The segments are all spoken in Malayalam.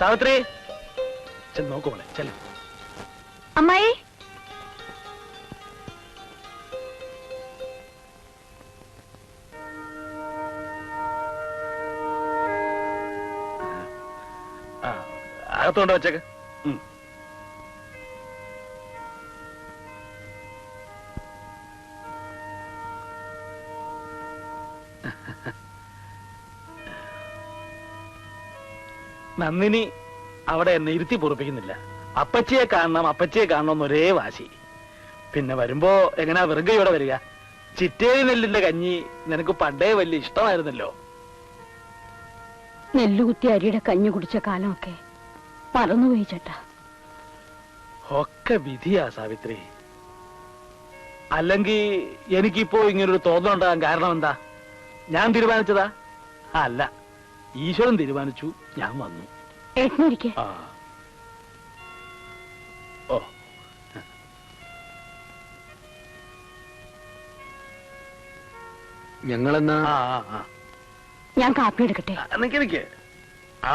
സാവിത്രി ചെന്ന് നോക്കുമോളെ ചെല്ല. അമ്മായി അകത്തോണ്ട് വെച്ചേക്ക്. നന്ദിനി അവിടെ എന്നെ ഇരുത്തി പൊറുപ്പിക്കുന്നില്ല. അപ്പച്ചിയെ കാണണം എന്നൊരേ വാശി. പിന്നെ വരുമ്പോ എങ്ങനാ വെറുകയോടെ വരിക? ചിറ്റേരി നെല്ലിന്റെ കഞ്ഞി നിനക്ക് പണ്ടേ വലിയ ഇഷ്ടമായിരുന്നല്ലോ. നെല്ലുകുത്തി അരിയുടെ കഞ്ഞി കുടിച്ച കാലമൊക്കെ മറന്നുപോയി ചേട്ടാ. ഒക്കെ വിധിയാ സാവിത്രി. അല്ലെങ്കിൽ എനിക്കിപ്പോ ഇങ്ങനൊരു തോന്നലുണ്ടാകാൻ കാരണം എന്താ? ഞാൻ തീരുമാനിച്ചതാ? അല്ല, ഈശ്വരൻ തീരുമാനിച്ചു, ഞാൻ വന്നു. ഓ, ഞങ്ങളെന്നാ ഞാൻ കാപ്പി എടുക്കട്ടെ? നിക്ക്.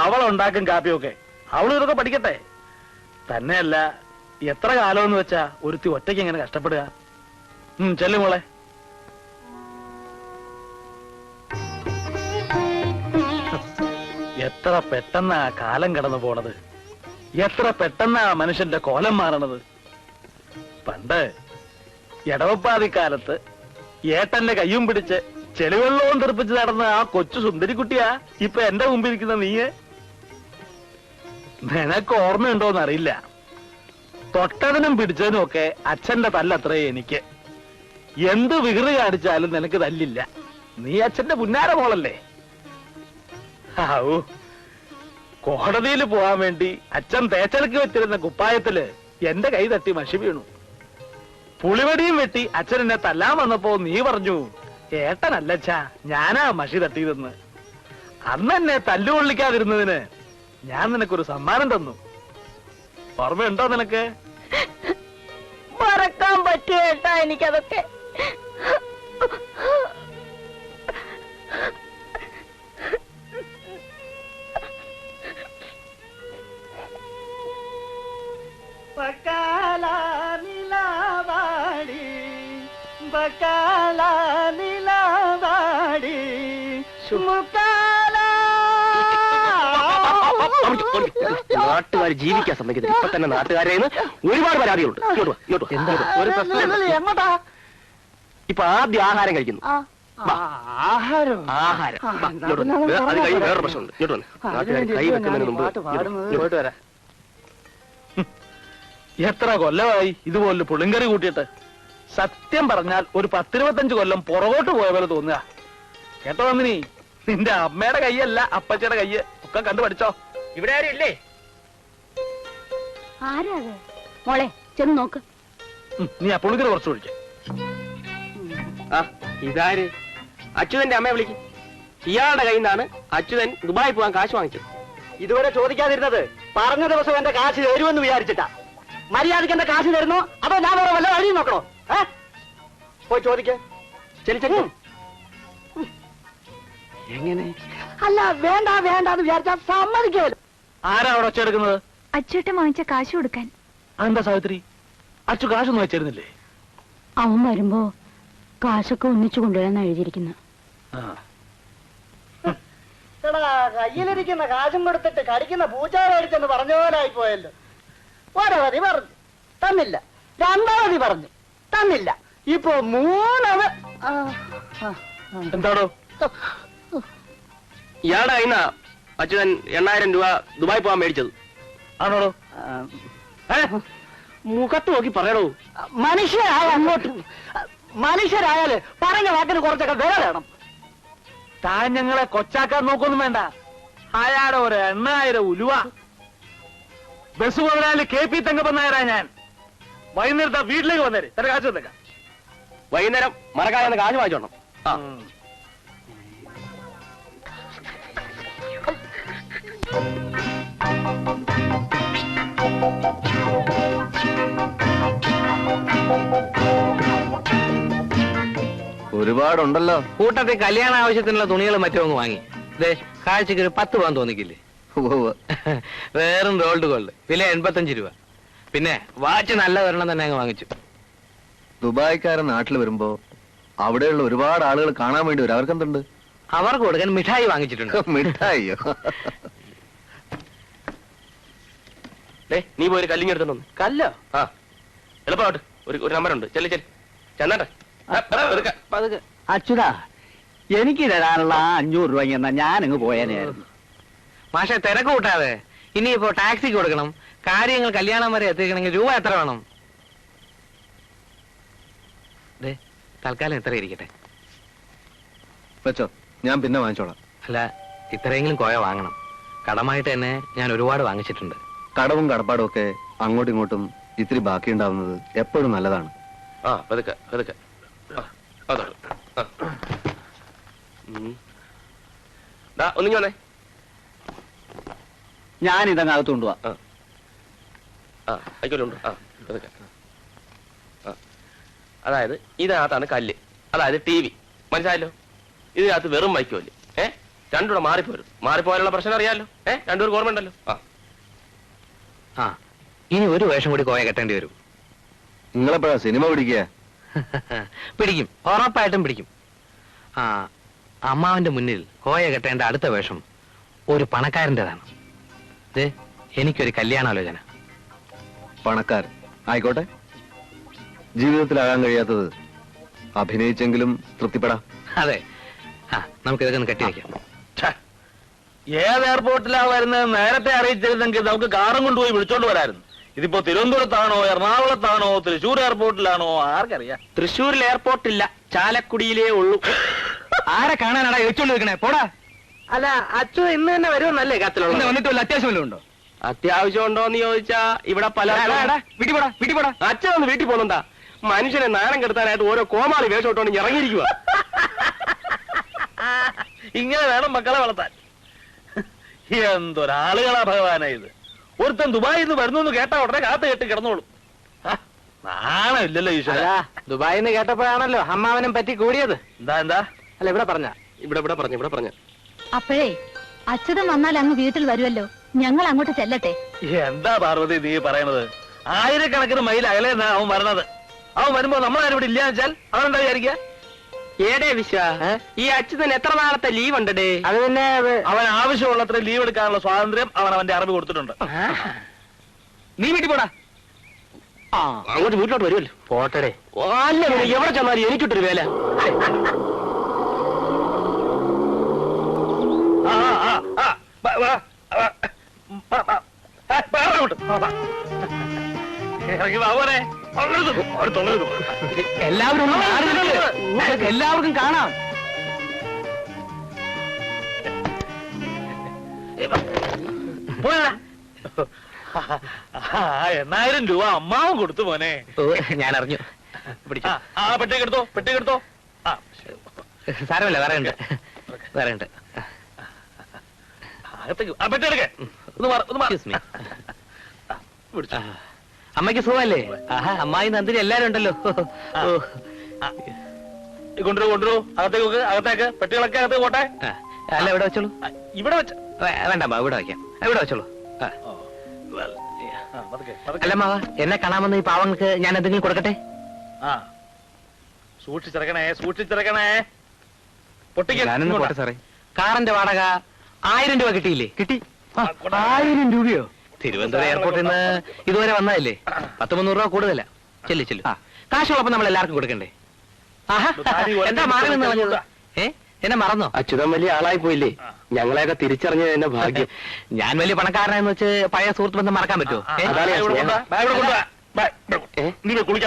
അവളുണ്ടാക്കും കാപ്പിയൊക്കെ. അവള് ഇതൊക്കെ പഠിക്കട്ടെ. തന്നെയല്ല, എത്ര കാലമെന്ന് വെച്ചാ ഒരുത്തി ഒറ്റയ്ക്ക് എങ്ങനെ കഷ്ടപ്പെടുക? ചെല്ലുമോളെ. എത്ര പെട്ടെന്നാ കാലം കടന്നു പോണത്. എത്ര പെട്ടെന്നാ മനുഷ്യന്റെ കോലം മാറണത്. പണ്ട് എടവപ്പാതിക്കാലത്ത് ഏട്ടന്റെ കയ്യും പിടിച്ച് ചെളിവെള്ളവും തെറിപ്പിച്ച് നടന്ന ആ കൊച്ചു സുന്ദരിക്കുട്ടിയാ ഇപ്പൊ എന്റെ മുമ്പിരിക്കുന്ന നീയെ. നിനക്ക് ഓർമ്മയുണ്ടോന്ന് അറിയില്ല. തൊട്ടതിനും പിടിച്ചതിനും ഒക്കെ അച്ഛന്റെ തല്ലത്രേ എനിക്ക്. എന്ത് വികൃതി കാണിച്ചാലും നിനക്ക് തല്ലില്ല. നീ അച്ഛന്റെ പുന്നാര മോളല്ലേ. ആവൂ, കോടതിയിൽ പോവാൻ വേണ്ടി അച്ഛൻ തേച്ചലക്ക് വെച്ചിരുന്ന കുപ്പായത്തില് എന്റെ കൈ തട്ടി മഷി വീണു. പുളിവടിയും വെട്ടി അച്ഛൻ എന്നെ തല്ലാൻ വന്നപ്പോ നീ പറഞ്ഞു, ഏട്ടനല്ലച്ചാ ഞാനാ മഷി തട്ടിയതെന്ന്. അന്ന് എന്നെ തല്ലുകൊള്ളിക്കാതിരുന്നതിന് ഞാൻ നിനക്കൊരു സമ്മാനം തന്നു. ഓർമ്മയുണ്ടോ നിനക്ക്? മറക്കാൻ പറ്റുമോ ഏട്ടാ എനിക്കതൊക്കെ? बकाला नीलावाड़ी, बकाला नीलावाड़ी, मुकाला. നാട്ടുകാർ ജീവിക്കാൻ സമ്മതിക്കുന്നത് ഇപ്പൊ തന്നെ നാട്ടുകാരെ ഒരുപാട് പരാതികളുണ്ട്. എങ്ങോട്ടാ? ഇപ്പൊ ആദ്യം ആഹാരം കഴിക്കുന്നു. ആഹാരം അത് കഴിഞ്ഞ് വേറെ പ്രശ്നമുണ്ട്. ഇങ്ങോട്ട് വന്ന് നാട്ടുകാർ കൈ വെക്കുന്നതിന് മുമ്പ് പോയിട്ട് വരാം. എത്ര കൊല്ലമായി ഇതുപോലെ പുളിങ്കറി കൂട്ടിയിട്ട്? സത്യം പറഞ്ഞാൽ ഒരു 10-25 കൊല്ലം പുറകോട്ട് പോയ പോലെ തോന്നുക. കേട്ടോ നന്ദിനി, നിന്റെ അമ്മയുടെ കൈയല്ല അപ്പച്ചയുടെ കയ്യ്. ഒക്കെ കണ്ടു പഠിച്ചോ. ഇവിടെ ആരും ഇല്ലേ? ആരാ മോളെ? ചെന്ന് നോക്ക്. നീ ആ പുളിങ്കറി കുറച്ച് ഒഴിക്ക. ഇതാര്? അച്യുതന്റെ അമ്മയെ വിളിക്കും. ഇയാളുടെ കയ്യിൽ നിന്നാണ് അച്യുതൻ ദുബായി പോകാൻ കാശ് വാങ്ങിച്ചത്. ഇതുവരെ ചോദിക്കാതിരുന്നത് പറഞ്ഞ ദിവസം എന്റെ കാശ് തരുമെന്ന് വിചാരിച്ചിട്ടാ. മര്യാദയ്ക്ക് എന്റെ കാശ് തരുന്നോ അതോ ഞാൻ വേറെ വല്ല വഴി നോക്കണോ? പോയി ചോദിക്കേ. ശരി. എങ്ങനെ? അല്ല, വേണ്ട വേണ്ടെന്ന് വിചാരിച്ചാൽ സമ്മതിക്കല്ലോ. ആരാ അവിടെ ഒച്ചെടുക്കുന്നത്? അച്ചേട്ടൻ വാങ്ങിച്ച കാശ് കൊടുക്കാൻ. എന്താ സാവിത്രി, അച്ചു കാശൊന്നും വെച്ചിരുന്നില്ലേ? അവൻ വരുമ്പോ കാശൊക്കെ ഒന്നിച്ചു കൊണ്ടുവരാൻ എഴുതിയിരിക്കുന്നു. എടാ, കയ്യിലിരിക്കുന്ന കാശും കൊടുത്തിട്ട് കടിക്കുന്ന പൂച്ചാര അടിച്ചെന്ന് പറഞ്ഞ പോലെ ആയി പോയല്ലോ. ഒരവധി പറഞ്ഞു തന്നില്ല, രണ്ടാവധി പറഞ്ഞു തന്നില്ല, ഇപ്പൊ മൂന്നവ. എന്താടോ? ഇയാളുടെ കയ്യിൽ നിന്നാ അച്യുതൻ 8000 രൂപ ദുബായി പോകാൻ മേടിച്ചത്. ആണോടോ? മുഖത്ത് നോക്കി പറയണോ. മനുഷ്യരായ അങ്ങോട്ട് മനുഷ്യരായാല് പറഞ്ഞ വാക്കിന് കുറച്ചൊക്കെ വില വേണം. താൻ ഞങ്ങളെ കൊച്ചാക്കാൻ നോക്കൊന്നും വേണ്ട. അയാളെ ഒരു 8000 ഉലുവ. ബസ് മുതലാളി KP തങ്കപ്പനായരാ ഞാൻ. വൈകുന്നേരത്തെ വീട്ടിലേക്ക് വന്നേര്, തന്റെ കാശ് വന്നേക്കാം. വൈകുന്നേരം മറക്കാതെ കാശ് വാങ്ങിച്ചോണം. ഒരുപാടുണ്ടല്ലോ. കൂട്ടത്തിൽ കല്യാണ ആവശ്യത്തിനുള്ള തുണികൾ മറ്റോ ഒന്ന് വാങ്ങി. കാഴ്ചക്ക് ഒരു 10 പോകാൻ തോന്നിക്കില്ലേ? വേറും റോൾഡ് ഗോൾഡ് വില 85 രൂപ. പിന്നെ വാച്ച് നല്ല ഒരെണ്ണം തന്നെ അങ്ങ് വാങ്ങിച്ചു. ദുബായ്ക്കാരൻ നാട്ടിൽ വരുമ്പോ അവിടെയുള്ള ഒരുപാട് ആളുകൾ കാണാൻ വേണ്ടി വരും. അവർക്കെന്തുണ്ട്? അവർക്ക് കൊടുക്കാൻ മിഠായി വാങ്ങിച്ചിട്ടുണ്ട്. മിഠായിയോ? നീ പോയി കല്ലിങ് എടുത്തോണ്ട്. കല്ലോ? ആ എളുപ്പമായിട്ട് ഒരു നമ്പറുണ്ട്. ചെല്ലു ചെന്നാട്ടെ. അച്യുതാ, എനിക്ക് തരാനുള്ള 500 രൂപ എന്നാ ഞാനങ്ങ് പോയേനെയായിരുന്നു. മാഷെ തിരക്ക് കൂട്ടാതെ. ഇനിയിപ്പോ ടാക്സിക്ക് കൊടുക്കണം. കാര്യങ്ങൾ കല്യാണം വരെ എത്തിക്കണമെങ്കിൽ രൂപ എത്ര വേണം? തൽക്കാലം എത്ര ഇരിക്കട്ടെ. വെച്ചോ, ഞാൻ പിന്നെ വാങ്ങിച്ചോളാം. അല്ല, ഇത്രയെങ്കിലും കോയ വാങ്ങണം. കടമായിട്ട് തന്നെ ഞാൻ ഒരുപാട് വാങ്ങിച്ചിട്ടുണ്ട്. കടവും കടപ്പാടും ഒക്കെ അങ്ങോട്ടും ഇങ്ങോട്ടും ഇത്തിരി ബാക്കി ഉണ്ടാവുന്നത് എപ്പോഴും നല്ലതാണ്. ആ പതുക്കെ പതുക്കെ. ഒന്നിങ്ങി വന്നേ. ഞാൻ ഇതങ്ങ് അകത്ത് കൊണ്ടുപോവാ. ആയിക്കോലുണ്ട്. അതായത് ഇതിനകത്താണ് കല്ല്, അതായത് TV. മനസ്സിലായല്ലോ? ഇതിനകത്ത് വെറും വൈക്കോല്. രണ്ടുകൂടെ മാറിപ്പോരും. മാറിപ്പോയാലുള്ള പ്രശ്നം അറിയാമല്ലോ. രണ്ടുപേർക്ക് ഓർമ്മ ഉണ്ടല്ലോ. ആ ഇനി ഒരു വേഷം കൂടി കോയ കെട്ടേണ്ടി വരും. നിങ്ങളെപ്പോഴാ സിനിമ പിടിക്കുക? പിടിക്കും, ഉറപ്പായിട്ടും പിടിക്കും. ആ അമ്മാവന്റെ മുന്നിൽ കോയ കെട്ടേണ്ട അടുത്ത വേഷം ഒരു പണക്കാരൻ്റെതാണ്. എനിക്കൊരു കല്യാണാലോചന. പണക്കാരൻ ആയിക്കോട്ടെ. ജീവിതത്തിലാകാൻ കഴിയാത്തത് അഭിനയിച്ചെങ്കിലും തൃപ്തിപ്പെടാം. അതെ. നമുക്ക് ഇതൊക്കെ ഒന്ന് കെട്ടി വയ്ക്കാം. ഏത് എയർപോർട്ടിലാ വരുന്നത് നേരത്തെ അറിയിച്ചിരുന്നെങ്കിൽ നമുക്ക് കാറും കൊണ്ടുപോയി വിളിച്ചോണ്ട് വരായിരുന്നു. ഇതിപ്പോ തിരുവനന്തപുരത്താണോ എറണാകുളത്താണോ തൃശ്ശൂർ എയർപോർട്ടിലാണോ ആർക്കറിയാം. തൃശ്ശൂരിൽ എയർപോർട്ടില്ല, ചാലക്കുടിയിലേ ഉള്ളൂ. ആരെ കാണാനാടാ ചോദിച്ചോണ്ട് നിൽക്കണേ? പോടാ. അല്ല, അച്ഛൻ ഇന്ന് തന്നെ വരുമെന്നല്ലേ കത്തിലുള്ള? വന്നിട്ട് വല്ല അത്യാവശ്യം വല്ലതും ഉണ്ടോ? അത്യാവശ്യം ഉണ്ടോന്ന് ചോദിച്ചാ ഇവിടെ പല വീട്ടിൽ പോടാ. അച്ഛൻ ഒന്ന് വീട്ടിൽ പോകുന്നുണ്ടാ? മനുഷ്യനെ നാണം കെടുത്താനായിട്ട് ഓരോ കോമാളി വേഷം ഇട്ടോണ്ട് ഇറങ്ങിയിരിക്കുക. ഇങ്ങനെ വേണം മക്കളെ വളർത്താൻ. എന്തൊരാളുകളാ ഭഗവാനാ ഇത്. ഒരുത്തൻ ദുബായിൽ നിന്ന് വരുന്നു എന്ന് കേട്ടാ ഉടനെ കാത്തു കെട്ടി കിടന്നോളും. നാണമില്ലല്ലോ ഈശ്വര. ദുബായിൽ നിന്ന് കേട്ടപ്പോഴാണല്ലോ അമ്മാവനും പറ്റി കൂടിയത്. എന്താ അല്ല, ഇവിടെ പറഞ്ഞ അപ്പോഴേ അച്യുതൻ വന്നാൽ അങ്ങ് വീട്ടിൽ വരുമല്ലോ, ഞങ്ങൾ അങ്ങോട്ട് ചെല്ലട്ടെ. എന്താ പാർവതി നീ പറയണത്? ആയിരക്കണക്കിന് മൈൽ അകലെ അവൻ വരണത്. അവൻ വരുമ്പോ നമ്മളാരും ഇവിടെ ഇല്ലാന്ന് വെച്ചാൽ അവനെന്താ വിചാരിക്കുക? ഏടേ വിശ്വാ, ഈ അച്യുതൻ എത്ര നാളത്തെ ലീവ് ഉണ്ടേ? അത് പിന്നെ അവൻ ആവശ്യമുള്ളത്ര ലീവ് എടുക്കാനുള്ള സ്വാതന്ത്ര്യം അവൻ അവന്റെ അറിവ് കൊടുത്തിട്ടുണ്ട്. നീ വീട്ടിൽ പോടാ. അങ്ങോട്ട് വീട്ടിലോട്ട് വരുമല്ലോ. പോട്ടടേ. അല്ല, എവിടെ ചെന്നാലും എനിക്കിട്ടൊരു വേല. എല്ലാവരും എല്ലാവർക്കും കാണാം. പോയാ 8,000 രൂപ അമ്മാവും കൊടുത്തു മോനെ. ഞാൻ അറിഞ്ഞു. പെട്ടിക്കെടുത്തോ. സാരമല്ല, വേറെ ഉണ്ട്. അമ്മയ്ക്ക് സുഖമല്ലേ? അമ്മായി നന്ദിനി എല്ലാരും ഉണ്ടല്ലോ. കൊണ്ടുവരൂ. അകത്തേക്ക് പെട്ടികളൊക്കെ അകത്തേക്ക് പോട്ടെ. അല്ല, ഇവിടെ വെച്ചോളൂ. ഇവിടെ വെച്ച വേണ്ട, ഇവിടെ വയ്ക്കാം. ഇവിടെ വെച്ചോളൂ. അല്ല മാവ, എന്നെ കാണാമെന്ന് ഈ പാവങ്ങൾക്ക് ഞാൻ എന്തെങ്കിലും കൊടുക്കട്ടെ? സൂക്ഷിച്ചിറക്കണേ. ഞാനൊന്ന് പോട്ടെ സാറേ. കാറിന്റെ വാടക 1000 രൂപ കിട്ടിയില്ലേ? കിട്ടി. 1000 രൂപയോ? തിരുവനന്തപുരം എയർപോർട്ടിൽ നിന്ന് ഇതുവരെ വന്നതല്ലേ? 100-300 രൂപ കൂടുതല. ചെല്ലു. കാശുള്ളപ്പോ നമ്മൾ എല്ലാവർക്കും കൊടുക്കണ്ടേ? എന്താ മാറി നിന്ന് പറഞ്ഞത്? എന്നെ മറന്നോ? അച്യുതൻ വലിയ ആളായി പോയില്ലേ? ഞങ്ങളെയൊക്കെ തിരിച്ചറിഞ്ഞത് എന്നെ ഭാഗ്യം. ഞാൻ വലിയ പണക്കാരനെന്ന് വെച്ച് പഴയ സുഹൃത്ത് ബന്ധം മറക്കാൻ പറ്റുമോ?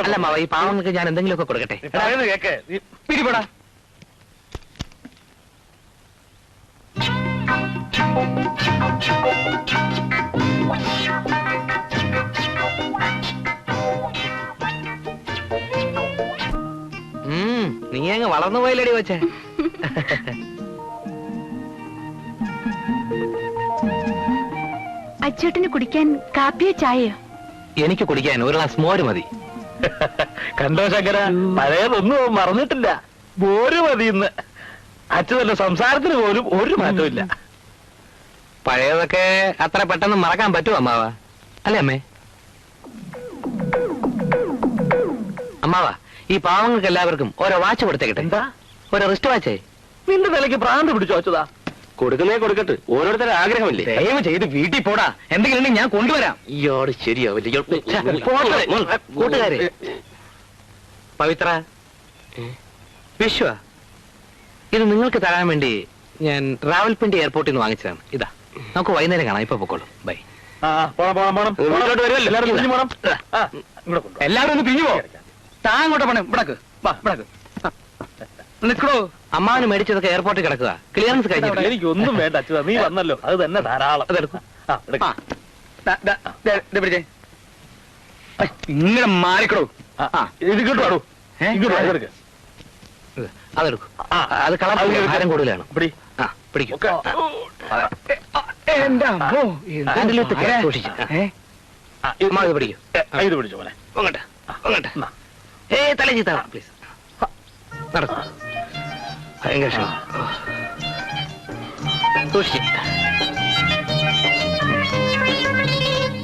അല്ല മാവ, ഈ പാവങ്ങൾക്ക് ഞാൻ എന്തെങ്കിലുമൊക്കെ കൊടുക്കട്ടെ. പിടിപെടാ. നീ അങ്ങ് വളർന്നു പോയില്ലടി വെച്ചേ. അച്ചേട്ടന് കുടിക്കാൻ കാപ്പിയോ ചായയോ? എനിക്ക് കുടിക്കാൻ ഒരു ഗ്ലാസ് മോര് മതി. കണ്ടോ ശങ്കര, പഴയതൊന്നും മറന്നിട്ടില്ല. മോര് മതി. ഇന്ന് അച്ഛന്റെ സംസാരത്തിന് പോലും ഒരു മാറ്റമില്ല. പഴയതൊക്കെ അത്ര പെട്ടെന്ന് മറക്കാൻ പറ്റുമോ അമ്മാവ? അല്ലേ അമ്മേ? അമ്മാവ, ഈ പാവങ്ങൾക്ക് എല്ലാവർക്കും ഓരോ വാച്ച് കൊടുത്തേക്കട്ടെ. എന്താ? ഓരോ റിസ്റ്റ് വാച്ചേ. നിന്റെ നിലയ്ക്ക് ഭ്രാന്ത് പിടിച്ചു വെച്ചതാ. കൊടുക്കുന്നേ കൊടുക്കട്ടെ, ഓരോരുത്തരുടെ ആഗ്രഹമില്ലേ. ദയവ് ചെയ്ത് വീട്ടിൽ പോടാ, എന്തെങ്കിലും ഉണ്ടെങ്കിൽ ഞാൻ കൊണ്ടുവരാം. ഇയാള് ശരിയാവില്ല. കൂട്ടുകാരെ, പവിത്ര, വിശ്വ, ഇത് നിങ്ങൾക്ക് തരാൻ വേണ്ടി ഞാൻ റാവൽപിണ്ടി എയർപോർട്ടിൽ നിന്ന് വാങ്ങിച്ചതാണ്. ഇതാ, നമുക്ക് വൈകുന്നേരം കാണാം. ഇപ്പൊ പൊക്കോളൂ. ബൈ. എല്ലാവരും ഒന്ന് പിരിഞ്ഞു പോ. താങ്ങോട്ട് പണം ഇവിടക്ക്. അമ്മാവന് മേടിച്ചതൊക്കെ എയർപോർട്ടിൽ കിടക്കുക. ക്ലിയറൻസ് കഴിഞ്ഞിട്ട് എനിക്കൊന്നും വേണ്ട അച്ഛാ, നീ വന്നല്ലോ, അത് തന്നെ ധാരാളം. അതെടുക്കും. ഇങ്ങനെ മാറിക്കടോ. ഇത് കിട്ടുവാടോ. അതെടുക്കും. അത് കളർ ഭാരം കൂടുതലാണ്. ആ, പിടിക്കും. സൂക്ഷിച്ചു. അമ്മാവ് ഇത് പിടിക്കും. ഇത് പിടിച്ചോ മോനെ. അങ്ങോട്ട് അങ്ങോട്ട്. തല ചീത്ത പ്ലീസ്. നടക്കും. ഭയങ്കര ക്ഷീണം. സൂക്ഷിച്ച്.